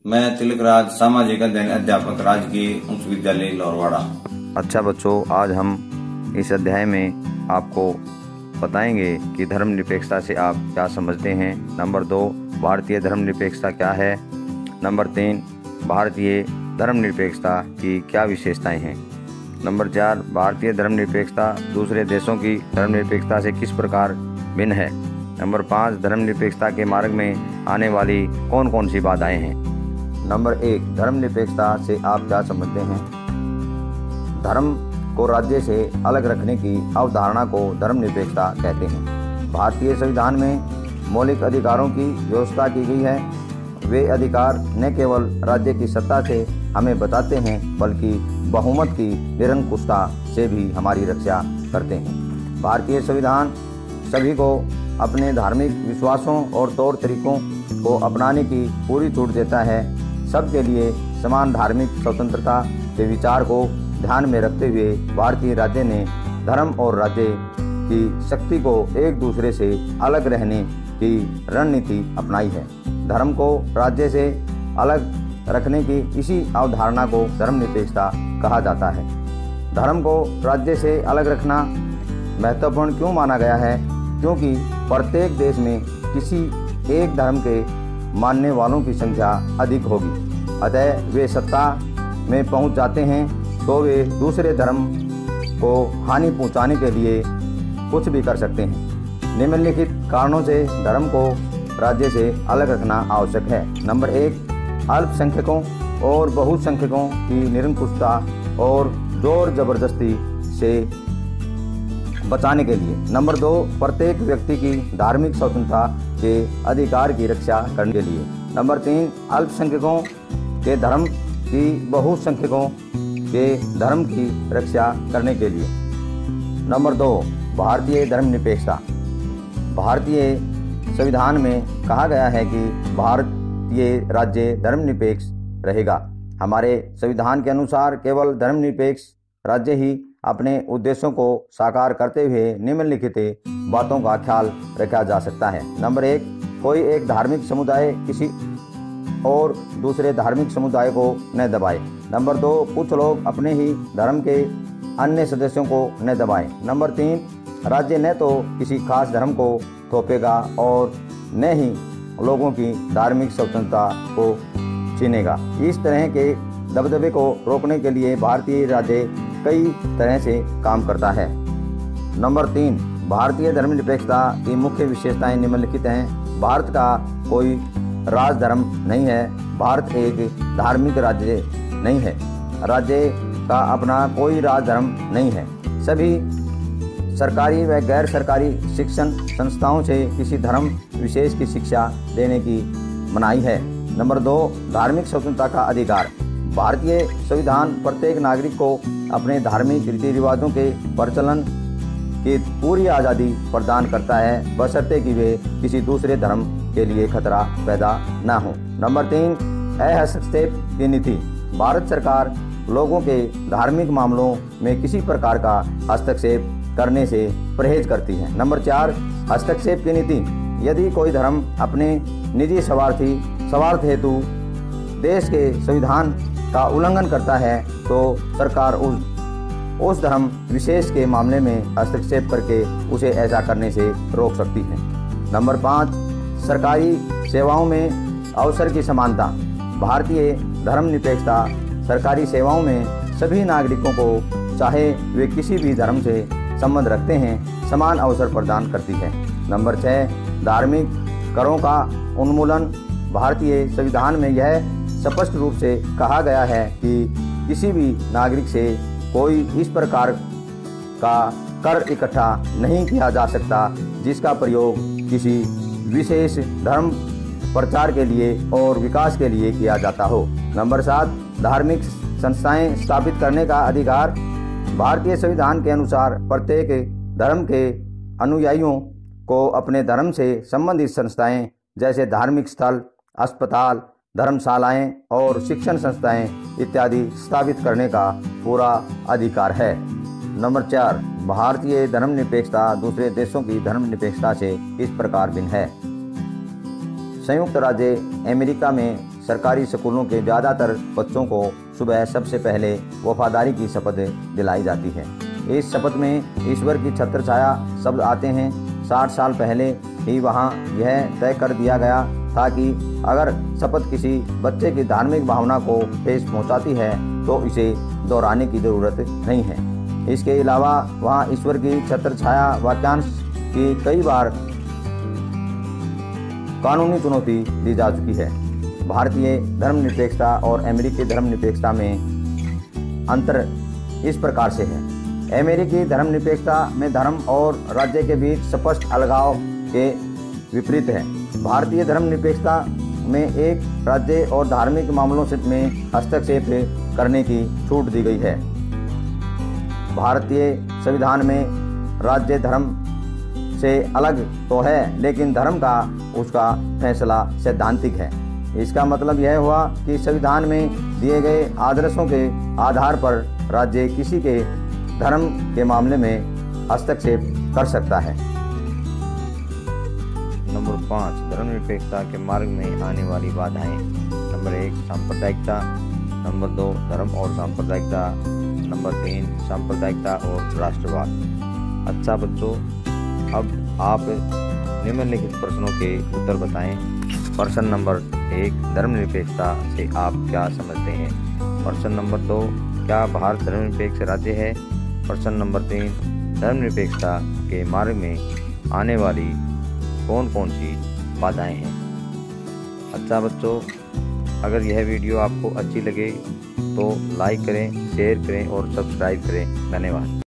मैं तिलकराज सामाजिक अध्ययन अध्यापक राजकीय उच्च विद्यालय लौरवाड़ा। अच्छा बच्चों, आज हम इस अध्याय में आपको बताएंगे कि धर्मनिरपेक्षता से आप क्या समझते हैं। नंबर 2, भारतीय धर्मनिरपेक्षता क्या है। नंबर 3, भारतीय धर्मनिरपेक्षता की क्या विशेषताएं हैं। नंबर 4, भारतीय धर्मनिरपेक्षता दूसरे देशों की धर्मनिरपेक्षता से किस प्रकार भिन्न है। नंबर 5, धर्मनिरपेक्षता के मार्ग में आने वाली कौन कौन सी बाधाएं हैं। नंबर 1, धर्मनिरपेक्षता से आप क्या समझते हैं। धर्म को राज्य से अलग रखने की अवधारणा को धर्मनिरपेक्षता कहते हैं। भारतीय संविधान में मौलिक अधिकारों की व्यवस्था की गई है। वे अधिकार न केवल राज्य की सत्ता से हमें बताते हैं, बल्कि बहुमत की निरंकुशता से भी हमारी रक्षा करते हैं। भारतीय संविधान सभी को अपने धार्मिक विश्वासों और तौर तरीकों को अपनाने की पूरी छूट देता है। सबके लिए समान धार्मिक स्वतंत्रता के विचार को ध्यान में रखते हुए भारतीय राज्य ने धर्म और राज्य की शक्ति को एक दूसरे से अलग रहने की रणनीति अपनाई है। धर्म को राज्य से अलग रखने की इसी अवधारणा को धर्मनिरपेक्षता कहा जाता है। धर्म को राज्य से अलग रखना महत्वपूर्ण क्यों माना गया है? क्योंकि प्रत्येक देश में किसी एक धर्म के मानने वालों की संख्या अधिक होगी, अतः वे सत्ता में पहुंच जाते हैं तो वे दूसरे धर्म को हानि पहुंचाने के लिए कुछ भी कर सकते हैं। निम्नलिखित कारणों से धर्म को राज्य से अलग रखना आवश्यक है। नंबर 1, अल्पसंख्यकों और बहुसंख्यकों की निरंकुशता और जोर जबरदस्ती से बचाने के लिए। नंबर 2, प्रत्येक व्यक्ति की धार्मिक स्वतंत्रता के अधिकार की रक्षा करने के लिए। नंबर 3, अल्पसंख्यकों के धर्म की बहुसंख्यकों के धर्म की रक्षा करने के लिए। नंबर 2, भारतीय धर्मनिरपेक्षता। भारतीय संविधान में कहा गया है कि भारतीय राज्य धर्मनिरपेक्ष रहेगा। हमारे संविधान के अनुसार केवल धर्मनिरपेक्ष राज्य ही अपने उद्देश्यों को साकार करते हुए निम्नलिखित बातों का ख्याल रखा जा सकता है। नंबर 1, कोई एक धार्मिक समुदाय किसी और दूसरे धार्मिक समुदाय को न दबाए। नंबर 2, कुछ लोग अपने ही धर्म के अन्य सदस्यों को न दबाएं। नंबर 3, राज्य न तो किसी खास धर्म को थोपेगा और न ही लोगों की धार्मिक स्वतंत्रता को छीनेगा। इस तरह के दबदबे को रोकने के लिए भारतीय राज्य कई तरह से काम करता है। नंबर 3, भारतीय धर्मनिरपेक्षता की मुख्य विशेषताएं निम्नलिखित हैं। भारत का कोई राजधर्म नहीं है। भारत एक धार्मिक राज्य नहीं है। राज्य का अपना कोई राजधर्म नहीं है। सभी सरकारी व गैर सरकारी शिक्षण संस्थाओं से किसी धर्म विशेष की शिक्षा देने की मनाही है। नंबर 2, धार्मिक स्वतंत्रता का अधिकार। भारतीय संविधान प्रत्येक नागरिक को अपने धार्मिक रीति रिवाजों के प्रचलन की पूरी आज़ादी प्रदान करता है, बशर्ते कि वे किसी दूसरे धर्म के लिए खतरा पैदा न हो। नंबर 3, हस्तक्षेप की नीति। भारत सरकार लोगों के धार्मिक मामलों में किसी प्रकार का हस्तक्षेप करने से परहेज करती है। नंबर 4, हस्तक्षेप की नीति। यदि कोई धर्म अपने निजी स्वार्थ हेतु देश के संविधान का उल्लंघन करता है तो सरकार उस धर्म विशेष के मामले में हस्तक्षेप करके उसे ऐसा करने से रोक सकती है। नंबर 5, सरकारी सेवाओं में अवसर की समानता। भारतीय धर्मनिरपेक्षता सरकारी सेवाओं में सभी नागरिकों को, चाहे वे किसी भी धर्म से संबंध रखते हैं, समान अवसर प्रदान करती है। नंबर 6, धार्मिक करों का उन्मूलन। भारतीय संविधान में यह स्पष्ट रूप से कहा गया है कि किसी भी नागरिक से कोई इस प्रकार का कर इकट्ठा नहीं किया जा सकता जिसका प्रयोग किसी विशेष धर्म प्रचार के लिए और विकास के लिए किया जाता हो। नंबर 7, धार्मिक संस्थाएं स्थापित करने का अधिकार। भारतीय संविधान के अनुसार प्रत्येक धर्म के अनुयायियों को अपने धर्म से संबंधित संस्थाएं जैसे धार्मिक स्थल, अस्पताल, धर्मशालाएं और शिक्षण संस्थाएं इत्यादि स्थापित करने का पूरा अधिकार है। नंबर 4, भारतीय धर्मनिरपेक्षता दूसरे देशों की धर्मनिरपेक्षता से इस प्रकार भिन्न है। संयुक्त राज्य अमेरिका में सरकारी स्कूलों के ज़्यादातर बच्चों को सुबह सबसे पहले वफादारी की शपथ दिलाई जाती है। इस शपथ में ईश्वर की छत्रछाया शब्द आते हैं। 60 साल पहले ही वहाँ यह तय कर दिया गया था कि अगर शपथ किसी बच्चे की धार्मिक भावना को ठेस पहुँचाती है तो इसे दोहराने की ज़रूरत नहीं है। इसके अलावा वहाँ ईश्वर की छत्रछाया वाक्यांश की कई बार कानूनी चुनौती दी जा चुकी है। भारतीय धर्मनिरपेक्षता और अमेरिकी धर्मनिरपेक्षता में अंतर इस प्रकार से है। अमेरिकी धर्मनिरपेक्षता में धर्म और राज्य के बीच स्पष्ट अलगाव के विपरीत है। भारतीय धर्मनिरपेक्षता में एक राज्य और धार्मिक मामलों में हस्तक्षेप करने की छूट दी गई है। भारतीय संविधान में राज्य धर्म से अलग तो है, लेकिन धर्म का उसका फैसला सैद्धांतिक है। इसका मतलब यह हुआ कि संविधान में दिए गए आदर्शों के आधार पर राज्य किसी के धर्म के मामले में हस्तक्षेप कर सकता है। नंबर 5, धर्मनिरपेक्षता के मार्ग में आने वाली बाधाएं। नंबर 1, सांप्रदायिकता। नंबर 2, धर्म और सांप्रदायिकता। नंबर 3, सांप्रदायिकता और राष्ट्रवाद। अच्छा बच्चों, अब आप निम्नलिखित प्रश्नों के उत्तर बताएं। प्रश्न नंबर 1, धर्मनिरपेक्षता से आप क्या समझते हैं? प्रश्न नंबर 2, क्या भारत धर्मनिरपेक्ष राज्य है? प्रश्न नंबर 3, धर्मनिरपेक्षता के मार्ग में आने वाली कौन कौन सी बाधाएं हैं? अच्छा बच्चों, अगर यह वीडियो आपको अच्छी लगे तो लाइक करें, शेयर करें और सब्सक्राइब करें। धन्यवाद।